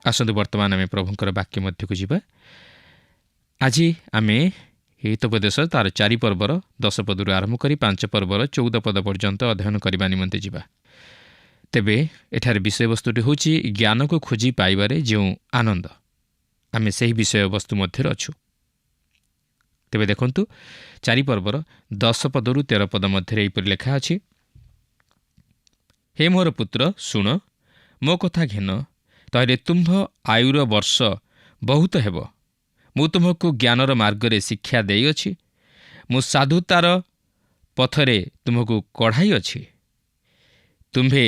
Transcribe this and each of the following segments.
आसतु वर्तमान आम प्रभुंर वाक्य मध्य को जीवा। आज आम हितोपदेश तार 4 पर्वर 10 पदरू आरंभ कर 5 पर्वर 14 पद पर्यंत अध्ययन करने निमंते जीवा। तेबे एठार विषय वस्तुटी हूँ ज्ञान को खोजी पाइबारे जो आनंद, आम से ही विषय वस्तु मध्य अच्छु। तेबे देखंतु 4 पर्वर 10 पदरू 13 पद मध्य एपरि लेखा अछि, हे मोर पुत्र शुण मो कथा घेन, तैरे तुम्भ आयुर वर्ष बहुत हेब। मु तुमको ज्ञानर मार्गरे शिक्षा देइअछि, मु साधुतार पथरे तुमको कढ़ाई अछि। तुम्भे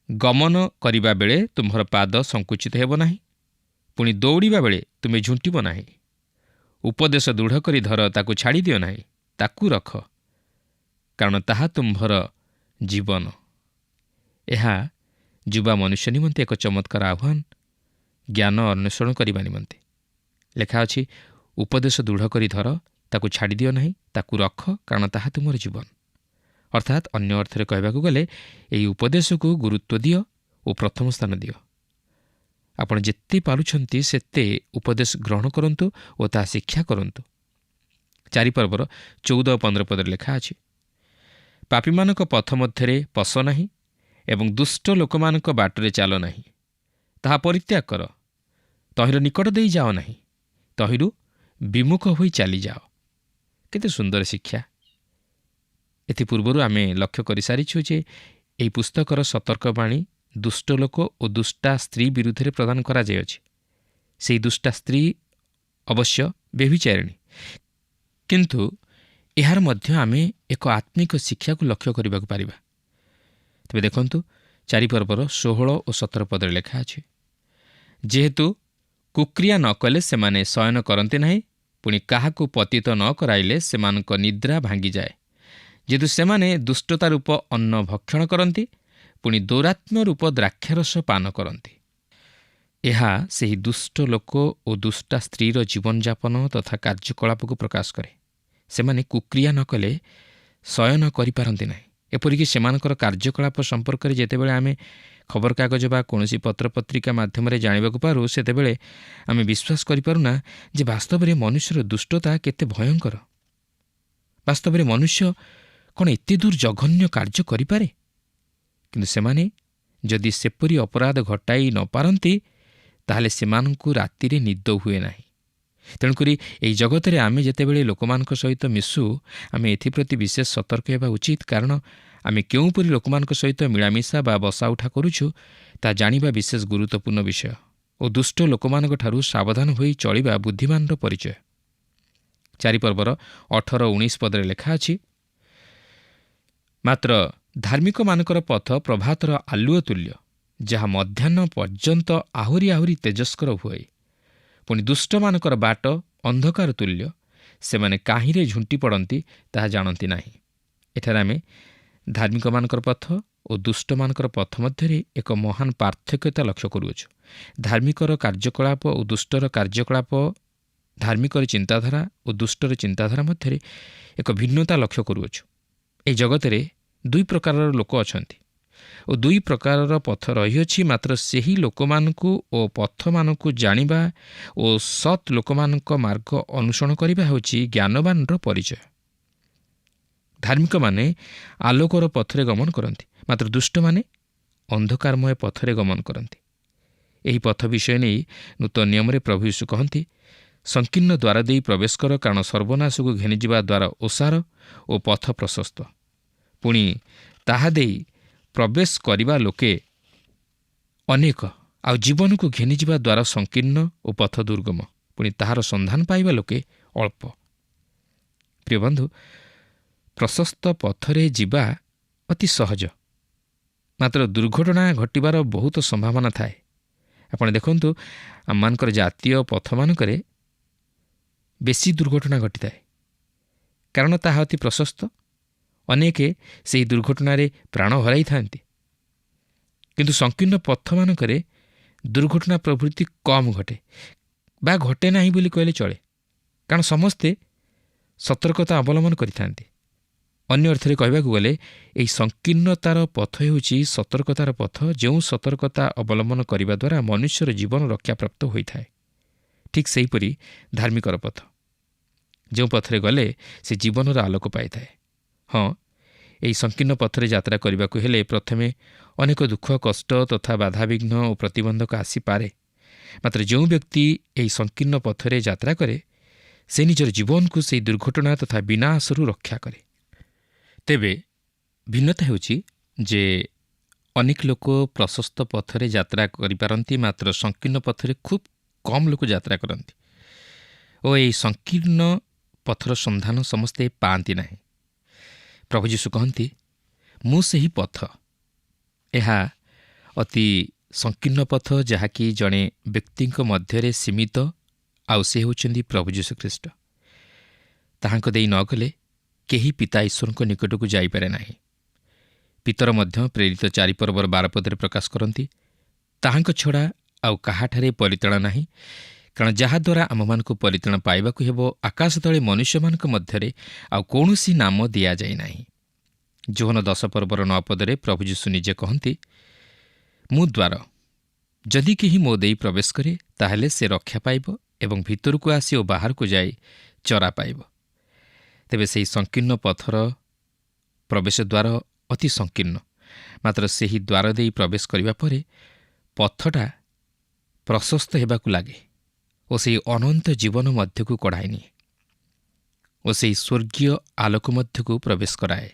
गमन करिबा बेले तुम्हर पाद संकुचित हेब नाही, पुणी दौड़िबा बेले तुमे झुंटिब नाही। उपदेश दृढ़ करी धर, ताकू छाड़ी दियो नाही, ताकू रख, कारण ताहा तुम्भर जीवन। एहा युवा मनुष्य निमंते एक चमत्कार आह्वान, ज्ञान अन्वेषण करने निमंते। लेखा अछि, उपदेश दृढ़ करी धर, ताकू छाड़ी दियो नाही, ताकू रख, कारण ताहा तुमर जीवन। अर्थात अन्य अर्थरे कहबाकू गले एही उपदेश को गुरुत्व दियो और प्रथम स्थान दियो। आपण जेते पारुछंती सेते उपदेश ग्रहण करंतु और ता शिक्षा करंतु। 4 पर्वर 14 और 15 पद लेखा अछि, पापी मानक पथ मध्यरे पस नाही एवं दुष्ट लोकमानक बाटरे चाल नाही, ताहा परित्याग कर। तहिर निकट देई जाओ नाही, तहिरु विमुख होई चली जाओ। केते सुंदर शिक्षा! एथि पूर्वरु आमे लक्ष्य करि सारिछु जे एही पुस्तकर सतर्कवाणी दुष्ट लोक और दुष्टा स्त्री विरुद्ध प्रदान करा जायछि। सेही दुष्टा स्त्री अवश्य व्यभिचारिणी, किंतु एहार मध्य आमे एक आत्मिक शिक्षा को लक्ष्य करिबा पारिबा। तबे देखंतु 4 पर्वर 16 और 17 पद लेखा अछि, जेहेतु कुक्रिया न कले सेमाने शयन करते नहीं, पुणी काहाकू पतित न कराइले सेमानक निद्रा भांगी जाए। जेहेतु सेमाने दुष्टता रूप अन्न भक्षण करती, पुणी दौरात्म्य रूप द्राक्षारस पान करती। एहा सेही दुष्ट लोक और दुष्टा स्त्रीर जीवन जापन तथा कार्यकलाप को प्रकाश करे। सेमाने कुक्रिया न कले शयन करिपारंती नाही। एपरिकी सेमानकर कार्यकलाप संपर्क में जेतेबेले आमे खबरकागज बा कोनोसी पत्र पत्रिका माध्यम जानिबाकू पारू, सेतेबेले आमे विश्वास करिपारुना जे वास्तव में मनुष्यर दुष्टता केते भयंकर। वास्तव में मनुष्य कौन एते दूर जघन्य कार्य करिपारे? किंतु सेमाने जदि सेपरी अपराध घटाई न पारंती, ताहले सेमानकू रातिरे निद हुए नाही। तेणुकरी एही जगतरे आमे जेतेबेले लोकमानक सहित मिसु, आमे एथिप्रति विशेष सतर्क हेबा उचित, कारण आमे केउपरि लोकमानक सहित मिलामिशा बा बसा उठा करूछु ता जानिबा विशेष गुरुत्वपूर्ण विषय। और दुष्ट लोकमानक ठारू सावधान होई चलिबा बुद्धिमानर परिचय। 4 पर्वर 18-19 पदरे लेखा अछि, मात्र धार्मिक मानकर पथ प्रभातर आलुओ तुल्य, जहा मध्याह्न पर्यंत आहुरी आहुरी तेजस्कर हुए। पुणी दुष्ट मानकर बाट अंधकार तुल्य, सेमाने काहीरे झुंटी पड़ती ताहा जानती नाही। एठारे आमे धार्मिक मानकर पथ और दुष्ट मानकर पथ मध्य एक महान पार्थक्यता लक्ष्य करुछु। धार्मिकर कार्यकलाप और दुष्टर कार्यकलाप, धार्मिकर चिंताधारा और दुष्टर चिंताधारा मध्य एक भिन्नता लक्ष्य करुछु। ए जगतरे 2 प्रकार लोक अछंती और 2 प्रकार पथ रही। मात्र सेही लोकमानकू और पथ मानकू जानिबा और सत लोकमानक मार्ग अनुसरण करिबा होछि ज्ञानवानर परिचय। धार्मिक माने आलोकर पथरे गमन करती, मात्र दुष्ट माने अंधकारमय पथरे गमन करती। एही पथ विषय नहीं नूतन नियम प्रभु यीशु कहती, संकीर्ण द्वार देई प्रवेश कर, कारण सर्वनाश को घेनिजिबा द्वार ओसार और पथ प्रशस्त, पुणी ताहा देई प्रवेश करिबा लोके अनेक, आ जीवन को घेनिजिबा द्वार संकीर्ण और पथ दुर्गम, पुणी ताहार संधान पाइबा लोके अल्प। प्रिय बंधु, प्रशस्त पथरे जिबा अति सहज, मात्र दुर्घटना घटिबार बहुत संभावना थाए। आपण देखंतु आममानकर जातीय पथ मानकरे बेसी दुर्घटना घटी थाए, कारण ताहा अति प्रशस्त। अनेके सेही दुर्घटनारे प्राण हराई थांती, किंतु संकीर्ण पथ मानकरे दुर्घटना प्रवृत्ति कम घटे बा घटे नाही बोली कहले चले, कारण समस्ते सतर्कता अवलंबन करिथांती। ଅନ୍ୟ ଅର୍ଥରେ କହିବାକୁ ଗଲେ ଏହି ସଂକୀର୍ଣ୍ଣତାର ପଥ ହେଉଛି ସତର୍କତାର ପଥ, ଯେଉଁ ସତର୍କତା ଅବଲମ୍ବନ କରିବା ଦ୍ୱାରା ମନୁଷ୍ୟର ଜୀବନ ରକ୍ଷାପ୍ରାପ୍ତ ହୋଇଥାଏ। ଠିକ୍ ସେହିପରି ଧାର୍ମିକର ପଥ, ଯେଉଁ ପଥରେ ଗଲେ ସେ ଜୀବନର ଆଲୋକ ପାଇଥାଏ। ହଁ, ଏହି ସଂକୀର୍ଣ୍ଣ ପଥରେ ଯାତ୍ରା କରିବାକୁ ହେଲେ ପ୍ରଥମେ ଅନେକ ଦୁଃଖ, କଷ୍ଟ ତଥା ବାଧାବିଘ୍ନ ଓ ପ୍ରତିବନ୍ଧକ ଆସିପାରେ। ମାତ୍ର ଯେଉଁ ବ୍ୟକ୍ତି ଏହି ସଂକୀର୍ଣ୍ଣ ପଥରେ ଯାତ୍ରା କରେ, ସେ ନିଜର ଜୀବନକୁ ସେହି ଦୁର୍ଘଟଣା ତଥା ବିନାଶରୁ ରକ୍ଷା କରେ। ତେବେ ଭିନ୍ନତା ହେଉଛି ଯେ ଅନେକ ଲୋକ ପ୍ରଶସ୍ତ ପଥରେ ଯାତ୍ରା କରିପାରନ୍ତି, ମାତ୍ର ସଂକୀର୍ଣ୍ଣ ପଥରେ ଖୁବ୍ କମ୍ ଲୋକ ଯାତ୍ରା କରନ୍ତି ଓ ଏହି ସଂକୀର୍ଣ୍ଣ ପଥର ସନ୍ଧାନ ସମସ୍ତେ ପାଆନ୍ତି ନାହିଁ। ପ୍ରଭୁ ଯୀଶୁ କହନ୍ତି, ମୁଁ ସେହି ପଥ। ଏହା ଅତି ସଂକୀର୍ଣ୍ଣ ପଥ, ଯାହାକି ଜଣେ ବ୍ୟକ୍ତିଙ୍କ ମଧ୍ୟରେ ସୀମିତ, ଆଉ ସେ ହେଉଛନ୍ତି ପ୍ରଭୁ ଯୀଶୁଖ୍ରୀଷ୍ଟ। ତାହାଙ୍କ ଦେଇ ନ ଗଲେ କେହି ପିତା ଈଶ୍ୱରଙ୍କ ନିକଟକୁ ଯାଇପାରେ ନାହିଁ। ପିତର ମଧ୍ୟ ପ୍ରେରିତ 4 ପର୍ବର 12 ପଦରେ ପ୍ରକାଶ କରନ୍ତି, ତାହାଙ୍କ ଛଡ଼ା ଆଉ କାହାଠାରେ ପରିତ୍ରାଣ ନାହିଁ, କାରଣ ଯାହାଦ୍ୱାରା ଆମମାନଙ୍କୁ ପରିତ୍ରାଣ ପାଇବାକୁ ହେବ ଆକାଶ ତଳେ ମନୁଷ୍ୟମାନଙ୍କ ମଧ୍ୟରେ ଆଉ କୌଣସି ନାମ ଦିଆଯାଇ ନାହିଁ। ଯୋହନ 10 ପର୍ବର 9 ପଦରେ ପ୍ରଭୁ ଯୀଶୁ ନିଜେ କହନ୍ତି, ମୁଁ ଦ୍ୱାର, ଯଦି କେହି ମୋ ଦେଇ ପ୍ରବେଶ କରେ ତାହେଲେ ସେ ରକ୍ଷା ପାଇବ ଏବଂ ଭିତରକୁ ଆସି ଓ ବାହାରକୁ ଯାଇ ଚରା ପାଇବ। ତେବେ ସେହି ସଂକୀର୍ଣ୍ଣ ପଥର ପ୍ରବେଶ ଦ୍ୱାର ଅତି ସଂକୀର୍ଣ୍ଣ, ମାତ୍ର ସେହି ଦ୍ୱାର ଦେଇ ପ୍ରବେଶ କରିବା ପରେ ପଥଟା ପ୍ରଶସ୍ତ ହେବାକୁ ଲାଗେ ଓ ସେହି ଅନନ୍ତ ଜୀବନ ମଧ୍ୟକୁ କଢ଼ାଇ ନିଏ ଓ ସେହି ସ୍ୱର୍ଗୀୟ ଆଲୋକ ମଧ୍ୟକୁ ପ୍ରବେଶ କରାଏ।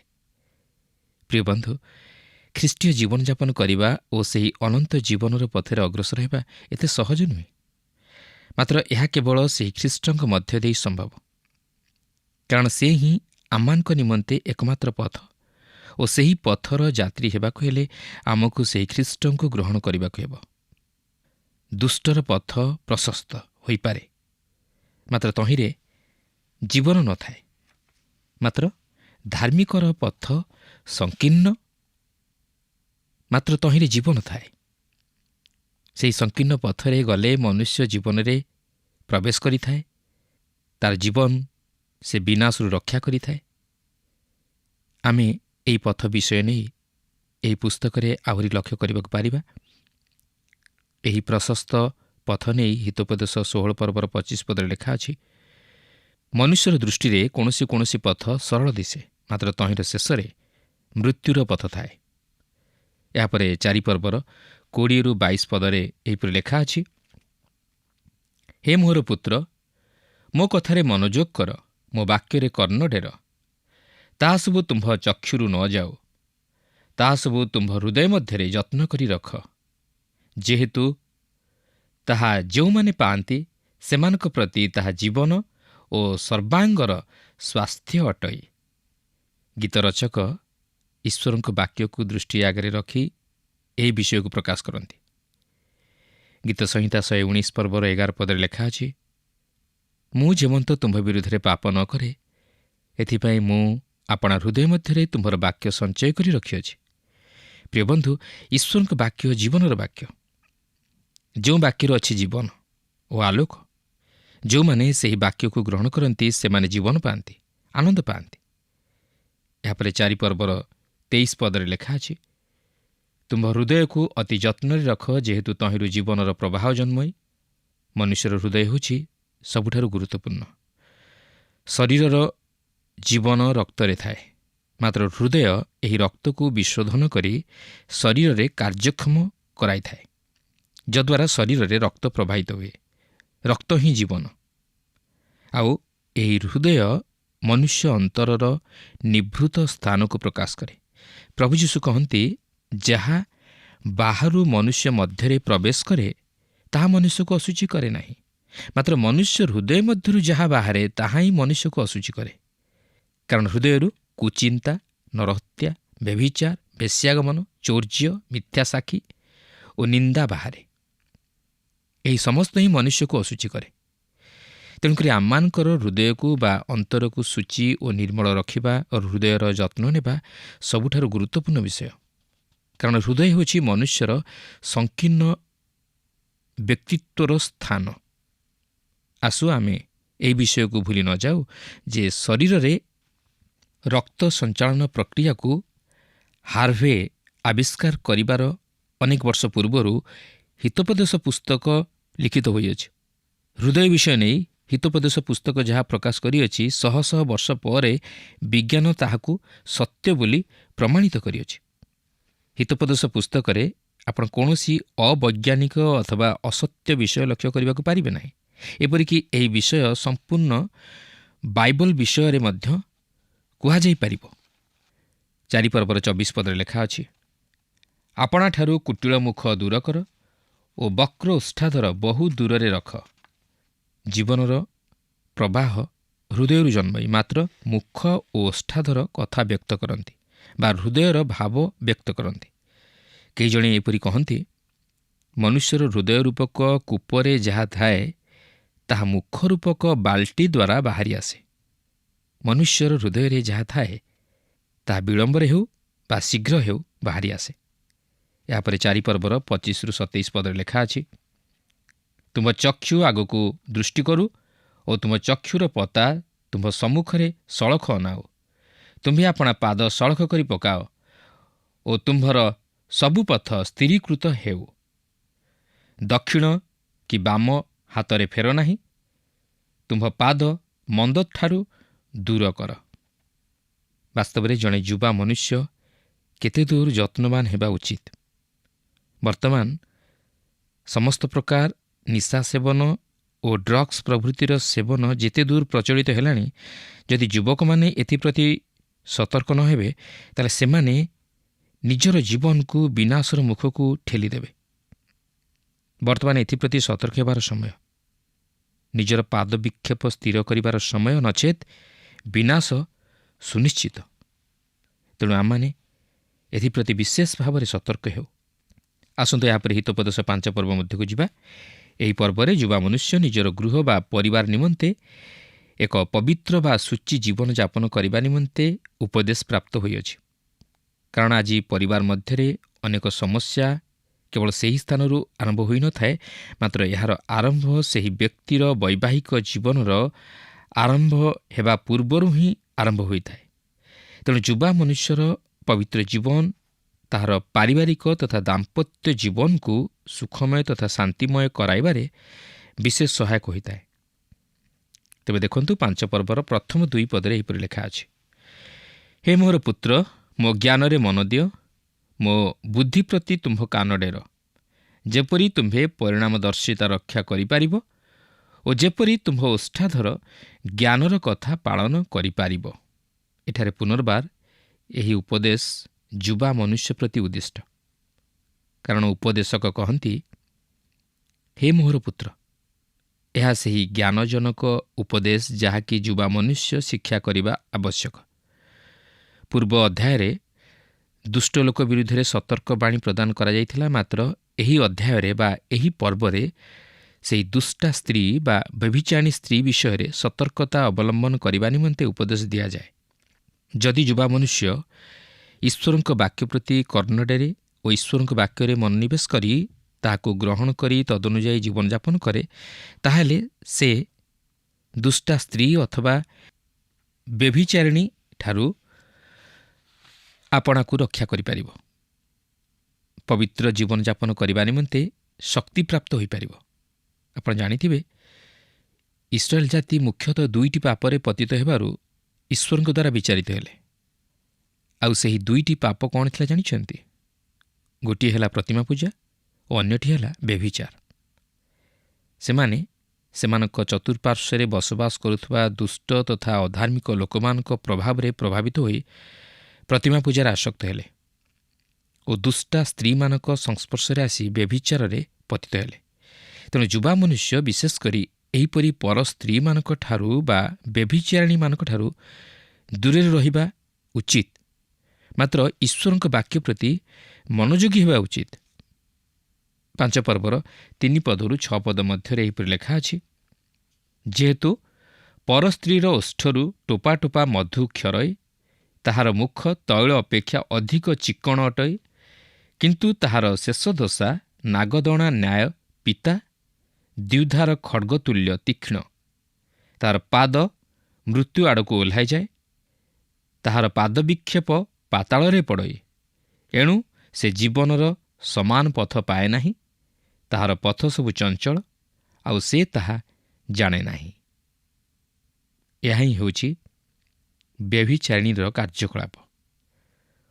ପ୍ରିୟ ବନ୍ଧୁ, ଖ୍ରୀଷ୍ଟୀୟ ଜୀବନଯାପନ କରିବା ଓ ସେହି ଅନନ୍ତ ଜୀବନର ପଥରେ ଅଗ୍ରସର ହେବା ଏତେ ସହଜ ନୁହେଁ। ମାତ୍ର ଏହା କେବଳ ସେହି ଖ୍ରୀଷ୍ଟଙ୍କ ମଧ୍ୟ ଦେଇ ସମ୍ଭବ, କାରଣ ସେ ହିଁ ଆମମାନଙ୍କ ନିମନ୍ତେ ଏକମାତ୍ର ପଥ ଓ ସେହି ପଥର ଯାତ୍ରୀ ହେବାକୁ ହେଲେ ଆମକୁ ସେହି ଖ୍ରୀଷ୍ଟଙ୍କୁ ଗ୍ରହଣ କରିବାକୁ ହେବ। ଦୁଷ୍ଟର ପଥ ପ୍ରଶସ୍ତ ହୋଇପାରେ, ମାତ୍ର ତହିଁରେ ଜୀବନ ନଥାଏ। ମାତ୍ର ଧାର୍ମିକର ପଥ ସଂକୀର୍ଣ୍ଣ, ମାତ୍ର ତହିଁରେ ଜୀବନ ଥାଏ। ସେହି ସଂକୀର୍ଣ୍ଣ ପଥରେ ଗଲେ ମନୁଷ୍ୟ ଜୀବନରେ ପ୍ରବେଶ କରିଥାଏ, ତାର ଜୀବନ ସେ ବିନାଶରୁ ରକ୍ଷା କରିଥାଏ। ଆମେ ଏହି ପଥ ବିଷୟ ନେଇ ଏହି ପୁସ୍ତକରେ ଆହୁରି ଲକ୍ଷ୍ୟ କରିବାକୁ ପାରିବା। ଏହି ପ୍ରଶସ୍ତ ପଥ ନେଇ ହିତୋପଦେଶ 16 ପର୍ବର 25 ପଦରେ ଲେଖା ଅଛି, ମନୁଷ୍ୟର ଦୃଷ୍ଟିରେ କୌଣସି କୌଣସି ପଥ ସରଳ ଦିଶେ, ମାତ୍ର ତହିଁର ଶେଷରେ ମୃତ୍ୟୁର ପଥ ଥାଏ। ଏହାପରେ 4 ପର୍ବର 20-22 ପଦରେ ଏହିପରି ଲେଖା ଅଛି, ହେ ମୋର ପୁତ୍ର, ମୋ କଥାରେ ମନୋଯୋଗ କର, ମୋ ବାକ୍ୟରେ କର୍ଣ୍ଣ ଡେର। ତାହା ସବୁ ତୁମ୍ଭ ଚକ୍ଷୁରୁ ନ ଯାଉ, ତାହା ସବୁ ତୁମ୍ଭ ହୃଦୟ ମଧ୍ୟରେ ଯତ୍ନ କରି ରଖ, ଯେହେତୁ ତାହା ଯେଉଁମାନେ ପାଆନ୍ତି ସେମାନଙ୍କ ପ୍ରତି ତାହା ଜୀବନ ଓ ସର୍ବାଙ୍ଗର ସ୍ୱାସ୍ଥ୍ୟ ଅଟଇ। ଗୀତ ରଚକ ଈଶ୍ୱରଙ୍କ ବାକ୍ୟକୁ ଦୃଷ୍ଟି ଆଗରେ ରଖି ଏହି ବିଷୟକୁ ପ୍ରକାଶ କରନ୍ତି। ଗୀତ ସଂହିତା 119 ପର୍ବର 11 ପଦରେ ଲେଖା ଅଛି, ମୁଁ ଯେମନ୍ତ ତୁମ୍ଭ ବିରୁଦ୍ଧରେ ପାପ ନ କରେ, ଏଥିପାଇଁ ମୁଁ ଆପଣା ହୃଦୟ ମଧ୍ୟରେ ତୁମ୍ଭର ବାକ୍ୟ ସଞ୍ଚୟ କରି ରଖିଅଛି। ପ୍ରିୟ ବନ୍ଧୁ, ଈଶ୍ୱରଙ୍କ ବାକ୍ୟ ଜୀବନର ବାକ୍ୟ। ଯେଉଁ ବାକ୍ୟରେ ଅଛି ଜୀବନ ଓ ଆଲୋକ, ଯେଉଁମାନେ ସେହି ବାକ୍ୟକୁ ଗ୍ରହଣ କରନ୍ତି ସେମାନେ ଜୀବନ ପାଆନ୍ତି, ଆନନ୍ଦ ପାଆନ୍ତି। ଏହାପରେ 4 ପର୍ବର 23 ପଦରେ ଲେଖା ଅଛି, ତୁମ୍ଭ ହୃଦୟକୁ ଅତି ଯତ୍ନରେ ରଖ, ଯେହେତୁ ତହିଁରୁ ଜୀବନର ପ୍ରବାହ ଜନ୍ମଇ। ମନୁଷ୍ୟର ହୃଦୟ ହେଉଛି ସବୁଠାରୁ ଗୁରୁତ୍ୱପୂର୍ଣ୍ଣ। ଶରୀରର ଜୀବନ ରକ୍ତରେ ଥାଏ, ମାତ୍ର ହୃଦୟ ଏହି ରକ୍ତକୁ ବିଶୋଧନ କରି ଶରୀରରେ କାର୍ଯ୍ୟକ୍ଷମ କରାଇଥାଏ, ଯଦ୍ୱାରା ଶରୀରରେ ରକ୍ତ ପ୍ରବାହିତ ହୁଏ। ରକ୍ତ ହିଁ ଜୀବନ। ଆଉ ଏହି ହୃଦୟ ମନୁଷ୍ୟ ଅନ୍ତରର ନିଭୃତ ସ୍ଥାନକୁ ପ୍ରକାଶ କରେ। ପ୍ରଭୁ ଯୀଶୁ କହନ୍ତି, ଯାହା ବାହାରୁ ମନୁଷ୍ୟ ମଧ୍ୟରେ ପ୍ରବେଶ କରେ ତାହା ମନୁଷ୍ୟକୁ ଅଶୁଚି କରେ ନାହିଁ, ମାତ୍ର ମନୁଷ୍ୟ ହୃଦୟ ମଧ୍ୟରୁ ଯାହା ବାହାରେ ତାହା ହିଁ ମନୁଷ୍ୟକୁ ଅଶୁଚି କରେ। କାରଣ ହୃଦୟରୁ କୁଚିନ୍ତା, ନରହତ୍ୟା, ବ୍ୟଭିଚାର, ବେଶ୍ୟାଗମନ, ଚୌର୍ଯ୍ୟ, ମିଥ୍ୟା ସାକ୍ଷୀ ଓ ନିନ୍ଦା ବାହାରେ। ଏହି ସମସ୍ତ ହିଁ ମନୁଷ୍ୟକୁ ଅଶୁଚି କରେ। ତେଣୁକରି ଆମମାନଙ୍କର ହୃଦୟକୁ ବା ଅନ୍ତରକୁ ଶୁଚି ଓ ନିର୍ମଳ ରଖିବା ଓ ହୃଦୟର ଯତ୍ନ ନେବା ସବୁଠାରୁ ଗୁରୁତ୍ୱପୂର୍ଣ୍ଣ ବିଷୟ। କାରଣ ହୃଦୟ ହେଉଛି ମନୁଷ୍ୟର ସଂକୀର୍ଣ୍ଣ ବ୍ୟକ୍ତିତ୍ୱର ସ୍ଥାନ। ଆସୁ ଆମେ ଏହି ବିଷୟକୁ ଭୁଲି ନ ଯାଉ ଯେ ଶରୀରରେ ରକ୍ତ ସଞ୍ଚାଳନ ପ୍ରକ୍ରିୟାକୁ ହାର୍ଭେ ଆବିଷ୍କାର କରିବାର ଅନେକ ବର୍ଷ ପୂର୍ବରୁ ହିତୋପଦେଶ ପୁସ୍ତକ ଲିଖିତ ହୋଇଅଛି। ହୃଦୟ ବିଷୟ ନେଇ ହିତୋପଦେଶ ପୁସ୍ତକ ଯାହା ପ୍ରକାଶ କରିଅଛି, ଶହ ଶହ ବର୍ଷ ପରେ ବିଜ୍ଞାନ ତାହାକୁ ସତ୍ୟ ବୋଲି ପ୍ରମାଣିତ କରିଅଛି। ହିତୋପଦେଶ ପୁସ୍ତକରେ ଆପଣ କୌଣସି ଅବୈଜ୍ଞାନିକ ଅଥବା ଅସତ୍ୟ ବିଷୟ ଲକ୍ଷ୍ୟ କରିବାକୁ ପାରିବେ ନାହିଁ। ଏପରିକି ଏହି ବିଷୟ ସମ୍ପୂର୍ଣ୍ଣ ବାଇବଲ ବିଷୟରେ ମଧ୍ୟ କୁହାଯାଇପାରିବ। 4 ପର୍ବର 24 ପଦରେ ଲେଖା ଅଛି, ଆପଣାଠାରୁ କୁଟିଳ ମୁଖ ଦୂର କର ଓ ବକ୍ର ଓଷ୍ଠାଧର ବହୁ ଦୂରରେ ରଖ। ଜୀବନର ପ୍ରବାହ ହୃଦୟରୁ ଜନ୍ମଇ, ମାତ୍ର ମୁଖ ଓ ଓଷ୍ଠାଧର କଥା ବ୍ୟକ୍ତ କରନ୍ତି ବା ହୃଦୟର ଭାବ ବ୍ୟକ୍ତ କରନ୍ତି। କେହି ଜଣେ ଏପରି କହନ୍ତି, ମନୁଷ୍ୟର ହୃଦୟ ରୂପକ କୂପରେ ଯାହା ଥାଏ ତାହା ମୁଖ ରୂପକ ବାଲ୍ଟି ଦ୍ୱାରା ବାହାରି ଆସେ। ମନୁଷ୍ୟର ହୃଦୟରେ ଯାହା ଥାଏ ତାହା ବିଳମ୍ବରେ ହେଉ ବା ଶୀଘ୍ର ହେଉ ବାହାରି ଆସେ। ଏହାପରେ 4 ପର୍ବର 25-27 ପଦରେ ଲେଖା ଅଛି, ତୁମ ଚକ୍ଷୁ ଆଗକୁ ଦୃଷ୍ଟି କରୁ ଓ ତୁମ ଚକ୍ଷୁର ପତା ତୁମ୍ଭ ସମ୍ମୁଖରେ ସଳଖ ଅନାଉ। ତୁମ୍ଭେ ଆପଣା ପାଦ ସଳଖ କରି ପକାଅ ଓ ତୁମ୍ଭର ସବୁ ପଥ ସ୍ଥିରୀକୃତ ହେଉ। ଦକ୍ଷିଣ କି ବାମ ହାତରେ ଫେର ନାହିଁ, ତୁମ୍ଭ ପାଦ ମନ୍ଦଠାରୁ ଦୂର କର। ବାସ୍ତବରେ ଜଣେ ଯୁବା ମନୁଷ୍ୟ କେତେ ଦୂର ଯତ୍ନବାନ ହେବା ଉଚିତ। ବର୍ତ୍ତମାନ ସମସ୍ତ ପ୍ରକାର ନିଶା ସେବନ ଓ ଡ୍ରଗ୍ସ ପ୍ରଭୃତିର ସେବନ ଯେତେ ଦୂର ପ୍ରଚଳିତ ହେଲାଣି, ଯଦି ଯୁବକମାନେ ଏଥିପ୍ରତି ସତର୍କ ନ ହେବେ, ତାହେଲେ ସେମାନେ ନିଜର ଜୀବନକୁ ବିନାଶର ମୁଖକୁ ଠେଲିଦେବେ। ବର୍ତ୍ତମାନ ଏଥିପ୍ରତି ସତର୍କ ହେବାର ସମୟ, ନିଜର ପାଦ ବିକ୍ଷେପ ସ୍ଥିର କରିବାର ସମୟ, ନଚେତ୍ ବିନାଶ ସୁନିଶ୍ଚିତ। ତେଣୁ ଆମମାନେ ଏଥିପ୍ରତି ବିଶେଷ ଭାବରେ ସତର୍କ ହେଉ। ଆସନ୍ତୁ ଏହାପରେ ହିତୋପଦେଶ 5 ପର୍ବ ମଧ୍ୟକୁ ଯିବା। ଏହି ପର୍ବରେ ଯୁବା ମନୁଷ୍ୟ ନିଜର ଗୃହ ବା ପରିବାର ନିମନ୍ତେ ଏକ ପବିତ୍ର ବା ସୂଚି ଜୀବନଯାପନ କରିବା ନିମନ୍ତେ ଉପଦେଶ ପ୍ରାପ୍ତ ହୋଇଅଛି। କାରଣ ଆଜି ପରିବାର ମଧ୍ୟରେ ଅନେକ ସମସ୍ୟା କେବଳ ସେହି ସ୍ଥାନରୁ ଆରମ୍ଭ ହୋଇନଥାଏ, ମାତ୍ର ଏହାର ଆରମ୍ଭ ସେହି ବ୍ୟକ୍ତିର ବୈବାହିକ ଜୀବନର ଆରମ୍ଭ ହେବା ପୂର୍ବରୁ ହିଁ ଆରମ୍ଭ ହୋଇଥାଏ। ତେଣୁ ଯୁବା ମନୁଷ୍ୟର ପବିତ୍ର ଜୀବନ ତାହାର ପାରିବାରିକ ତଥା ଦାମ୍ପତ୍ୟ ଜୀବନକୁ ସୁଖମୟ ତଥା ଶାନ୍ତିମୟ କରାଇବାରେ ବିଶେଷ ସହାୟକ ହୋଇଥାଏ। ତେବେ ଦେଖନ୍ତୁ 5 ପର୍ବର ପ୍ରଥମ 2 ପଦରେ ଏହିପରି ଲେଖା ଅଛି, ହେ ମୋର ପୁତ୍ର, ମୋ ଜ୍ଞାନରେ ମନ ଦିଅ, ମୋ ବୁଦ୍ଧି ପ୍ରତି ତୁମ୍ଭ କାନ ଡେର, ଯେପରି ତୁମ୍ଭେ ପରିଣାମଦର୍ଶିତା ରକ୍ଷା କରିପାରିବ ଓ ଯେପରି ତୁମ୍ଭ ଓଷ୍ଠାଧର ଜ୍ଞାନର କଥା ପାଳନ କରିପାରିବ। ଏଠାରେ ପୁନର୍ବାର ଏହି ଉପଦେଶ ଯୁବା ମନୁଷ୍ୟ ପ୍ରତି ଉଦ୍ଦିଷ୍ଟ। କାରଣ ଉପଦେଶକ କହନ୍ତି, ହେ ମୋହର ପୁତ୍ର। ଏହା ସେହି ଜ୍ଞାନଜନକ ଉପଦେଶ ଯାହାକି ଯୁବା ମନୁଷ୍ୟ ଶିକ୍ଷା କରିବା ଆବଶ୍ୟକ। ପୂର୍ବ ଅଧ୍ୟାୟରେ ଦୁଷ୍ଟ ଲୋକ ବିରୁଦ୍ଧରେ ସତର୍କ ବାଣୀ ପ୍ରଦାନ କରାଯାଇଥିଲା, ମାତ୍ର ଏହି ଅଧ୍ୟାୟରେ ବା ଏହି ପର୍ବରେ ସେହି ଦୁଷ୍ଟା ସ୍ତ୍ରୀ ବା ବ୍ୟଭିଚାରିଣୀ ସ୍ତ୍ରୀ ବିଷୟରେ ସତର୍କତା ଅବଲମ୍ବନ କରିବା ନିମନ୍ତେ ଉପଦେଶ ଦିଆଯାଏ। ଯଦି ଯୁବା ମନୁଷ୍ୟ ଈଶ୍ୱରଙ୍କ ବାକ୍ୟ ପ୍ରତି କର୍ଣ୍ଣ ଡେରେ ଓ ଈଶ୍ୱରଙ୍କ ବାକ୍ୟରେ ମନୋନିବେଶ କରି ତାହାକୁ ଗ୍ରହଣ କରି ତଦନୁଯାୟୀ ଜୀବନଯାପନ କରେ, ତାହେଲେ ସେ ଦୁଷ୍ଟା ସ୍ତ୍ରୀ ଅଥବା ବ୍ୟଭିଚାରିଣୀ ଠାରୁ ଆପଣାକୁ ରକ୍ଷା କରିପାରିବ। ପବିତ୍ର ଜୀବନଯାପନ କରିବା ନିମନ୍ତେ ଶକ୍ତିପ୍ରାପ୍ତ ହୋଇପାରିବ। ଆପଣ ଜାଣିଥିବେ, ଇସ୍ରାଏଲ ଜାତି ମୁଖ୍ୟତଃ 2ଟି ପାପରେ ପତିତ ହେବାରୁ ଈଶ୍ୱରଙ୍କ ଦ୍ୱାରା ବିଚାରିତ ହେଲେ। ଆଉ ସେହି 2ଟି ପାପ କ'ଣ ଥିଲା ଜାଣିଛନ୍ତି? ଗୋଟିଏ ହେଲା ପ୍ରତିମା ପୂଜା ଓ ଅନ୍ୟଟି ହେଲା ବ୍ୟଭିଚାର। ସେମାନେ ସେମାନଙ୍କ ଚତୁଃପାର୍ଶ୍ୱରେ ବସବାସ କରୁଥିବା ଦୁଷ୍ଟ ତଥା ଅଧାର୍ମିକ ଲୋକମାନଙ୍କ ପ୍ରଭାବରେ ପ୍ରଭାବିତ ହୋଇ ପ୍ରତିମା ପୂଜାରେ ଆସକ୍ତ ହେଲେ ଓ ଦୁଷ୍ଟା ସ୍ତ୍ରୀମାନଙ୍କ ସଂସ୍ପର୍ଶରେ ଆସି ବ୍ୟଭିଚାରରେ ପତିତ ହେଲେ। ତେଣୁ ଯୁବା ମନୁଷ୍ୟ ବିଶେଷ କରି ଏହିପରି ପର ସ୍ତ୍ରୀମାନଙ୍କଠାରୁ ବା ବ୍ୟଭିଚାରିଣୀମାନଙ୍କଠାରୁ ଦୂରରେ ରହିବା ଉଚିତ, ମାତ୍ର ଈଶ୍ୱରଙ୍କ ବାକ୍ୟ ପ୍ରତି ମନୋଯୋଗୀ ହେବା ଉଚିତ। 5 ପର୍ବର 3 ପଦରୁ 6 ପଦ ମଧ୍ୟରେ ଏହିପରି ଲେଖା ଅଛି, ଯେହେତୁ ପର ସ୍ତ୍ରୀର ଓଷ୍ଠରୁ ଟୋପା ଟୋପା ମଧୁ କ୍ଷରଏ, ତାହାର ମୁଖ ତୈଳ ଅପେକ୍ଷା ଅଧିକ ଚିକ୍କଣ ଅଟଏ, କିନ୍ତୁ ତାହାର ଶେଷ ଦଶା ନାଗଦଣା ନ୍ୟାୟ ପିତା, ଦ୍ୱିଧାର ଖଡ଼୍ଗ ତୁଲ୍ୟ ତୀକ୍ଷ୍ଣ, ତାହାର ପାଦ ମୃତ୍ୟୁ ଆଡ଼କୁ ଓହ୍ଲାଇଯାଏ, ତାହାର ପାଦ ବିକ୍ଷେପ ପାତାଳରେ ପଡ଼େ। ଏଣୁ ସେ ଜୀବନର ସମାନ ପଥ ପାଏ ନାହିଁ। ତାହାର ପଥ ସବୁ ଚଞ୍ଚଳ, ଆଉ ସେ ତାହା ଜାଣେ ନାହିଁ। ଏହା ହିଁ ହେଉଛି ବ୍ୟଭିଚାରିଣୀର କାର୍ଯ୍ୟକଳାପ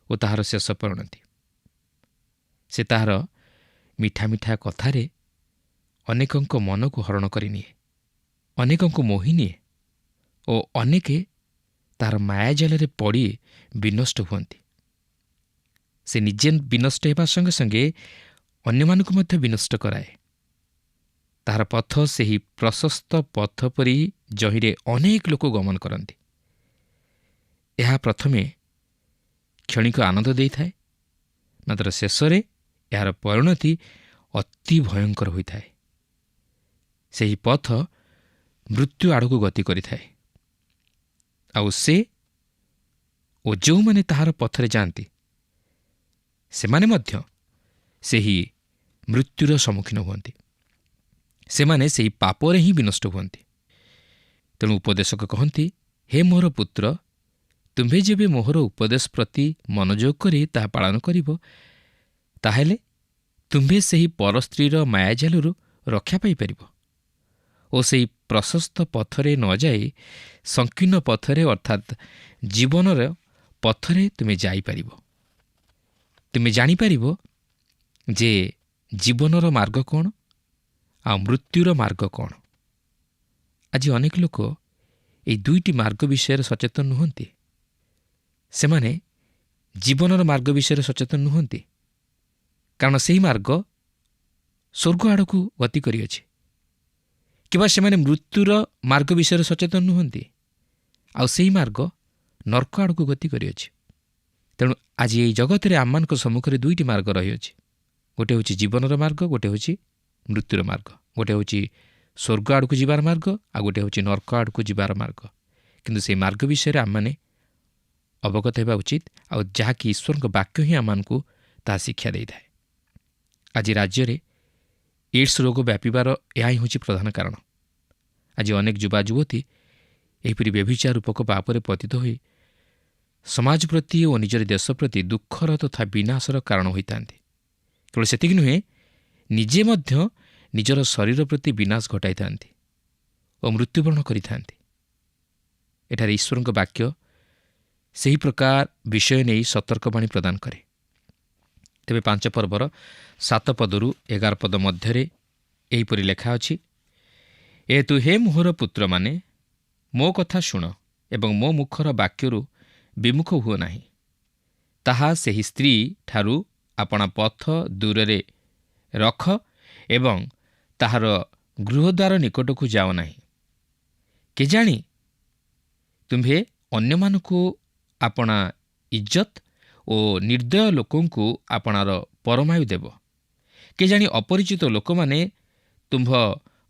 ଓ ତାହାର ଶେଷ ପରିଣତି। ସେ ତାହାର ମିଠା ମିଠା କଥାରେ ଅନେକଙ୍କ ମନକୁ ହରଣ କରିନିଏ, ଅନେକଙ୍କୁ ମୋହି ନିଏ ଓ ଅନେକେ ତାହାର ମାୟାଜାଲରେ ପଡ଼ି ବିନଷ୍ଟ ହୁଅନ୍ତି। ସେ ନିଜେ ବିନଷ୍ଟ ହେବା ସଙ୍ଗେ ସଙ୍ଗେ ଅନ୍ୟମାନଙ୍କୁ ମଧ୍ୟ ବିନଷ୍ଟ କରାଏ। ତାହାର ପଥ ସେହି ପ୍ରଶସ୍ତ ପଥ ପରି ଯହିଁରେ ଅନେକ ଲୋକ ଗମନ କରନ୍ତି। ଏହା ପ୍ରଥମେ କ୍ଷଣିକ ଆନନ୍ଦ ଦେଇଥାଏ, ମାତ୍ର ଶେଷରେ ଏହାର ପରିଣତି ଅତି ଭୟଙ୍କର ହୋଇଥାଏ। ସେହି ପଥ ମୃତ୍ୟୁ ଆଡ଼କୁ ଗତି କରିଥାଏ। ଆଉ ସେ ଓ ଯେଉଁମାନେ ତାହାର ପଥରେ ଯାଆନ୍ତି ସେମାନେ ମଧ୍ୟ ସେହି ମୃତ୍ୟୁର ସମ୍ମୁଖୀନ ହୁଅନ୍ତି। ସେମାନେ ସେହି ପାପରେ ହିଁ ବିନଷ୍ଟ ହୁଅନ୍ତି। ତେଣୁ ଉପଦେଶକ କହନ୍ତି, ହେ ମୋହର ପୁତ୍ର, ତୁମ୍ଭେ ଯେବେ ମୋହର ଉପଦେଶ ପ୍ରତି ମନୋଯୋଗ କରି ତାହା ପାଳନ କରିବ, ତାହେଲେ ତୁମ୍ଭେ ସେହି ପର ସ୍ତ୍ରୀର ମାୟାଜାଲରୁ ରକ୍ଷା ପାଇପାରିବ ଓ ସେହି ପ୍ରଶସ୍ତ ପଥରେ ନ ଯାଇ ସଂକୀର୍ଣ୍ଣ ପଥରେ ଅର୍ଥାତ୍ ଜୀବନର ପଥରେ ତୁମେ ଯାଇପାରିବ। ତୁମେ ଜାଣିପାରିବ ଯେ ଜୀବନର ମାର୍ଗ କ'ଣ ଆଉ ମୃତ୍ୟୁର ମାର୍ଗ କ'ଣ। ଆଜି ଅନେକ ଲୋକ ଏହି ଦୁଇଟି ମାର୍ଗ ବିଷୟରେ ସଚେତନ ନୁହନ୍ତି। ସେମାନେ ଜୀବନର ମାର୍ଗ ବିଷୟରେ ସଚେତନ ନୁହନ୍ତି, କାରଣ ସେହି ମାର୍ଗ ସ୍ୱର୍ଗ ଆଡ଼କୁ ଗତି କରିଅଛି। କିମ୍ବା ସେମାନେ ମୃତ୍ୟୁର ମାର୍ଗ ବିଷୟରେ ସଚେତନ ନୁହନ୍ତି, ଆଉ ସେହି ମାର୍ଗ ନର୍କ ଆଡ଼କୁ ଗତି କରିଅଛି। ତେଣୁ ଆଜି ଏହି ଜଗତରେ ଆମମାନଙ୍କ ସମ୍ମୁଖରେ ଦୁଇଟି ମାର୍ଗ ରହିଅଛି। ଗୋଟିଏ ହେଉଛି ଜୀବନର ମାର୍ଗ, ଗୋଟିଏ ହେଉଛି ମୃତ୍ୟୁର ମାର୍ଗ। ଗୋଟିଏ ହେଉଛି ସ୍ୱର୍ଗ ଆଡ଼କୁ ଯିବାର ମାର୍ଗ, ଆଉ ଗୋଟିଏ ହେଉଛି ନର୍କ ଆଡ଼କୁ ଯିବାର ମାର୍ଗ। କିନ୍ତୁ ସେହି ମାର୍ଗ ବିଷୟରେ ଆମମାନେ ଅବଗତ ହେବା ଉଚିତ, ଆଉ ଯାହାକି ଈଶ୍ୱରଙ୍କ ବାକ୍ୟ ହିଁ ଆମମାନଙ୍କୁ ତାହା ଶିକ୍ଷା ଦେଇଥାଏ। ଆଜି ରାଜ୍ୟରେ ଏଡ୍ସ ରୋଗ ବ୍ୟାପିବାର ଏହା ହିଁ ହେଉଛି ପ୍ରଧାନ କାରଣ। ଆଜି ଅନେକ ଯୁବା ଯୁବତୀ ଏହିପରି ବ୍ୟଭିଚାର ରୂପକ ପାପରେ ପତିତ ହୋଇ ସମାଜ ପ୍ରତି ଓ ନିଜର ଦେଶ ପ୍ରତି ଦୁଃଖର ତଥା ବିନାଶର କାରଣ ହୋଇଥାନ୍ତି। କେବଳ ସେତିକି ନୁହେଁ, ନିଜେ ମଧ୍ୟ ନିଜର ଶରୀର ପ୍ରତି ବିନାଶ ଘଟାଇଥାନ୍ତି ଓ ମୃତ୍ୟୁବରଣ କରିଥାନ୍ତି। ଏଠାରେ ଈଶ୍ୱରଙ୍କ ବାକ୍ୟ ସେହି ପ୍ରକାର ବିଷୟ ନେଇ ସତର୍କବାଣୀ ପ୍ରଦାନ କରେ। ତେବେ 5 ପର୍ବର 7 ପଦରୁ 11 ପଦ ମଧ୍ୟରେ ଏହିପରି ଲେଖା ଅଛି, ତୁ ହେ ମୋହର ପୁତ୍ରମାନେ ମୋ କଥା ଶୁଣ ଏବଂ ମୋ ମୁଖର ବାକ୍ୟରୁ ବିମୁଖ ହୁଅ ନାହିଁ। ତାହା ସେହି ସ୍ତ୍ରୀ ଠାରୁ ଆପଣା ପଥ ଦୂରରେ ରଖ ଏବଂ ତାହାର ଗୃହଦ୍ୱାର ନିକଟକୁ ଯାଅ ନାହିଁ। କେଜାଣି ତୁମ୍ଭେ ଅନ୍ୟମାନଙ୍କୁ ଆପଣା ଇଜ୍ଜତ ଓ ନିର୍ଦ୍ଦୟ ଲୋକଙ୍କୁ ଆପଣାର ପରମାୟୁ ଦେବ। କେଜାଣି ଅପରିଚିତ ଲୋକମାନେ ତୁମ୍ଭ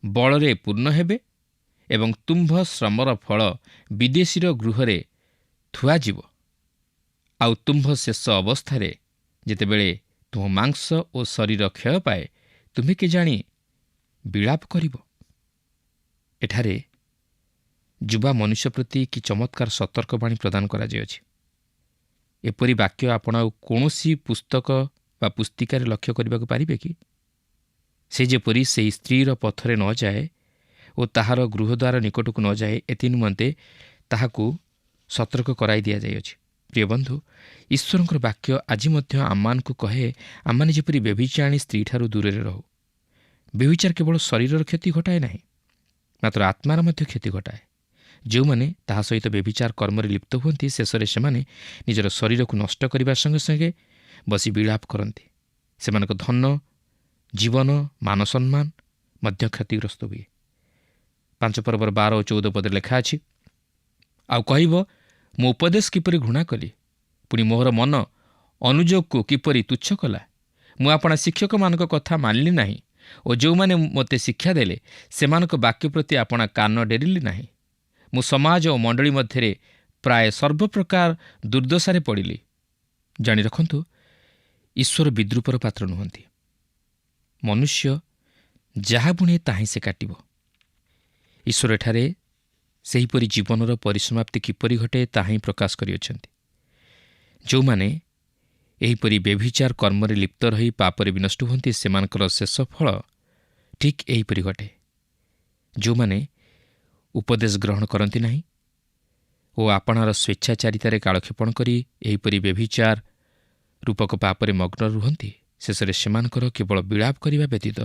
ବଳରେ ପୂର୍ଣ୍ଣ ହେବେ ଏବଂ ତୁମ୍ଭ ଶ୍ରମର ଫଳ ବିଦେଶୀର ଗୃହରେ ଥୁଆଯିବ। ଆଉ ତୁମ୍ଭ ଶେଷ ଅବସ୍ଥାରେ ଯେତେବେଳେ ତୁମ୍ଭ ମାଂସ ଓ ଶରୀର କ୍ଷୟ ପାଏ, ତୁମେ କେଜାଣି ବିଳାପ କରିବ। ଏଠାରେ ଯୁବା ମନୁଷ୍ୟ ପ୍ରତି କି ଚମତ୍କାର ସତର୍କବାଣୀ ପ୍ରଦାନ କରାଯାଇଅଛି। ଏପରି ବାକ୍ୟ ଆପଣ ଆଉ କୌଣସି ପୁସ୍ତକ ବା ପୁସ୍ତିକାରେ ଲକ୍ଷ୍ୟ କରିବାକୁ ପାରିବେ କି? ସେ ଯେପରି ସେହି ସ୍ତ୍ରୀର ପଥରେ ନ ଯାଏ ଓ ତାହାର ଗୃହଦ୍ୱାର ନିକଟକୁ ନ ଯାଏ, ଏଥି ନିମନ୍ତେ ତାହାକୁ ସତର୍କ କରାଇ ଦିଆଯାଇଅଛି। ପ୍ରିୟ ବନ୍ଧୁ, ଈଶ୍ୱରଙ୍କର ବାକ୍ୟ ଆଜି ମଧ୍ୟ ଆମମାନଙ୍କୁ କହେ, ଆମମାନେ ଯେପରି ବ୍ୟଭିଚାରିଣୀ ସ୍ତ୍ରୀଠାରୁ ଦୂରରେ ରହୁ। ବ୍ୟଭିଚାର କେବଳ ଶରୀରର କ୍ଷତି ଘଟାଏ ନାହିଁ, ମାତ୍ର ଆତ୍ମାର ମଧ୍ୟ କ୍ଷତି ଘଟାଏ। ଯେଉଁମାନେ ତାହା ସହିତ ବ୍ୟଭିଚାର କର୍ମରେ ଲିପ୍ତ ହୁଅନ୍ତି, ଶେଷରେ ସେମାନେ ନିଜର ଶରୀରକୁ ନଷ୍ଟ କରିବା ସଙ୍ଗେ ସଙ୍ଗେ ବସି ବିଳାପ କରନ୍ତି। ସେମାନଙ୍କ ଧନ, ଜୀବନ, ମାନସମ୍ମାନ ମଧ୍ୟ କ୍ଷତିଗ୍ରସ୍ତ ହୁଏ। 5 ପର୍ବର 12 ଓ 14 ପଦରେ ଲେଖା ଅଛି, ଆଉ କହିବ, ମୁଁ ଉପଦେଶ କିପରି ଘୃଣା କଲି, ପୁଣି ମୋହର ମନ ଅନୁଯୋଗକୁ କିପରି ତୁଚ୍ଛ କଲା। ମୁଁ ଆପଣା ଶିକ୍ଷକମାନଙ୍କ କଥା ମାନିଲି ନାହିଁ ଓ ଯେଉଁମାନେ ମୋତେ ଶିକ୍ଷା ଦେଲେ ସେମାନଙ୍କ ବାକ୍ୟ ପ୍ରତି ଆପଣା କାନ ଡେରିଲି ନାହିଁ। ମୁଁ ସମାଜ ଓ ମଣ୍ଡଳୀ ମଧ୍ୟରେ ପ୍ରାୟ ସର୍ବପ୍ରକାର ଦୁର୍ଦ୍ଦଶାରେ ପଡ଼ିଲି। ଜାଣି ରଖନ୍ତୁ, ଈଶ୍ୱର ବିଦ୍ରୂପର ପାତ୍ର ନୁହନ୍ତି। ମନୁଷ୍ୟ ଯାହା ବୁଣେ ତାହିଁ ସେ କାଟିବ। ଈଶ୍ୱର ଏଠାରେ ସେହିପରି ଜୀବନର ପରିସମାପ୍ତି କିପରି ଘଟେ ତାହା ହିଁ ପ୍ରକାଶ କରିଅଛନ୍ତି। ଯେଉଁମାନେ ଏହିପରି ବ୍ୟଭିଚାର କର୍ମରେ ଲିପ୍ତ ରହି ପାପରେ ବିନଷ୍ଟ ହୁଅନ୍ତି, ସେମାନଙ୍କର ଶେଷ ଫଳ ଠିକ୍ ଏହିପରି ଘଟେ। ଯେଉଁମାନେ ଉପଦେଶ ଗ୍ରହଣ କରନ୍ତି ନାହିଁ ଓ ଆପଣାର ସ୍ୱେଚ୍ଛାଚାରିତାରେ କାଳକ୍ଷେପଣ କରି ଏହିପରି ବ୍ୟଭିଚାର ରୂପକ ପାପରେ ମଗ୍ନ ରୁହନ୍ତି, ଶେଷରେ ସେମାନଙ୍କର କେବଳ ବିଳାପ କରିବା ବ୍ୟତୀତ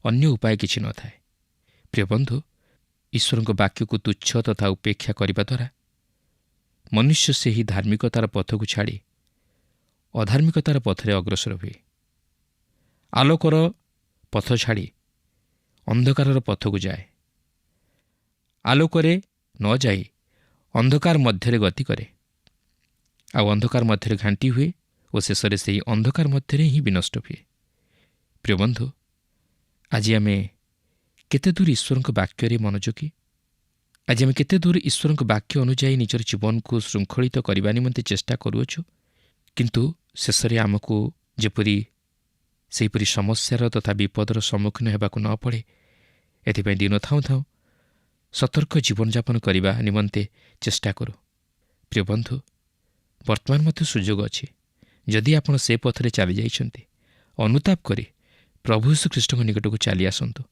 ଅନ୍ୟ ଉପାୟ କିଛି ନଥାଏ। ପ୍ରିୟ ବନ୍ଧୁ, ଈଶ୍ୱରଙ୍କ ବାକ୍ୟକୁ ତୁଚ୍ଛ ତଥା ଉପେକ୍ଷା କରିବା ଦ୍ୱାରା ମନୁଷ୍ୟ ସେହି ଧାର୍ମିକତାର ପଥକୁ ଛାଡ଼ି ଅଧାର୍ମିକତାର ପଥରେ ଅଗ୍ରସର ହୁଏ। ଆଲୋକର ପଥ ଛାଡ଼ି ଅନ୍ଧକାରର ପଥକୁ ଯାଏ। ଆଲୋକରେ ନ ଯାଇ ଅନ୍ଧକାର ମଧ୍ୟରେ ଗତି କରେ, ଆଉ ଅନ୍ଧକାର ମଧ୍ୟରେ ଘାଣ୍ଟି ହୁଏ ଓ ଶେଷରେ ସେହି ଅନ୍ଧକାର ମଧ୍ୟରେ ହିଁ ବିନଷ୍ଟ ହୁଏ। ପ୍ରିୟ ବନ୍ଧୁ, ଆଜି ଆମେ କେତେ ଦୂର ଈଶ୍ୱରଙ୍କ ବାକ୍ୟରେ ମନୋଯୋଗୀ? ଆଜି ଆମେ କେତେ ଦୂର ଈଶ୍ୱରଙ୍କ ବାକ୍ୟ ଅନୁଯାୟୀ ନିଜର ଜୀବନକୁ ଶୃଙ୍ଖଳିତ କରିବା ନିମନ୍ତେ ଚେଷ୍ଟା କରୁଅଛୁ? କିନ୍ତୁ ଶେଷରେ ଆମକୁ ଯେପରି ସେହିପରି ସମସ୍ୟାର ତଥା ବିପଦର ସମ୍ମୁଖୀନ ହେବାକୁ ନ ପଡ଼େ, ଏଥିପାଇଁ ଦିନ ଥାଉଁ ଥାଉଁ ସତର୍କ ଜୀବନଯାପନ କରିବା ନିମନ୍ତେ ଚେଷ୍ଟା କରୁ। ପ୍ରିୟ ବନ୍ଧୁ, ବର୍ତ୍ତମାନ ମଧ୍ୟ ସୁଯୋଗ ଅଛି। ଯଦି ଆପଣ ସେ ପଥରେ ଚାଲିଯାଇଛନ୍ତି, ଅନୁତାପ କରି ପ୍ରଭୁ ଯୀଶୁଖ୍ରୀଷ୍ଟଙ୍କ ନିକଟକୁ ଚାଲି ଆସନ୍ତୁ।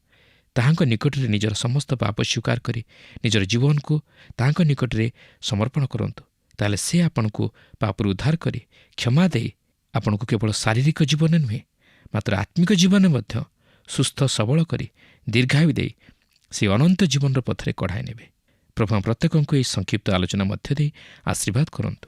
ତାହାଙ୍କ ନିକଟରେ ନିଜର ସମସ୍ତ ପାପ ସ୍ୱୀକାର କରି ନିଜର ଜୀବନକୁ ତାହାଙ୍କ ନିକଟରେ ସମର୍ପଣ କରନ୍ତୁ। ତାହେଲେ ସେ ଆପଣଙ୍କୁ ପାପରୁ ଉଦ୍ଧାର କରି କ୍ଷମା ଦେଇ ଆପଣଙ୍କୁ କେବଳ ଶାରୀରିକ ଜୀବନରେ ନୁହେଁ, ମାତ୍ର ଆତ୍ମିକ ଜୀବନରେ ମଧ୍ୟ ସୁସ୍ଥ ସବଳ କରି ଦୀର୍ଘାୟୁ ଦେଇ ସେ ଅନନ୍ତ ଜୀବନର ପଥରେ କଢ଼ାଇ ନେବେ। ପ୍ରଭୁ ପ୍ରତ୍ୟେକଙ୍କୁ ଏହି ସଂକ୍ଷିପ୍ତ ଆଲୋଚନା ମଧ୍ୟ ଦେଇ ଆଶୀର୍ବାଦ କରନ୍ତୁ।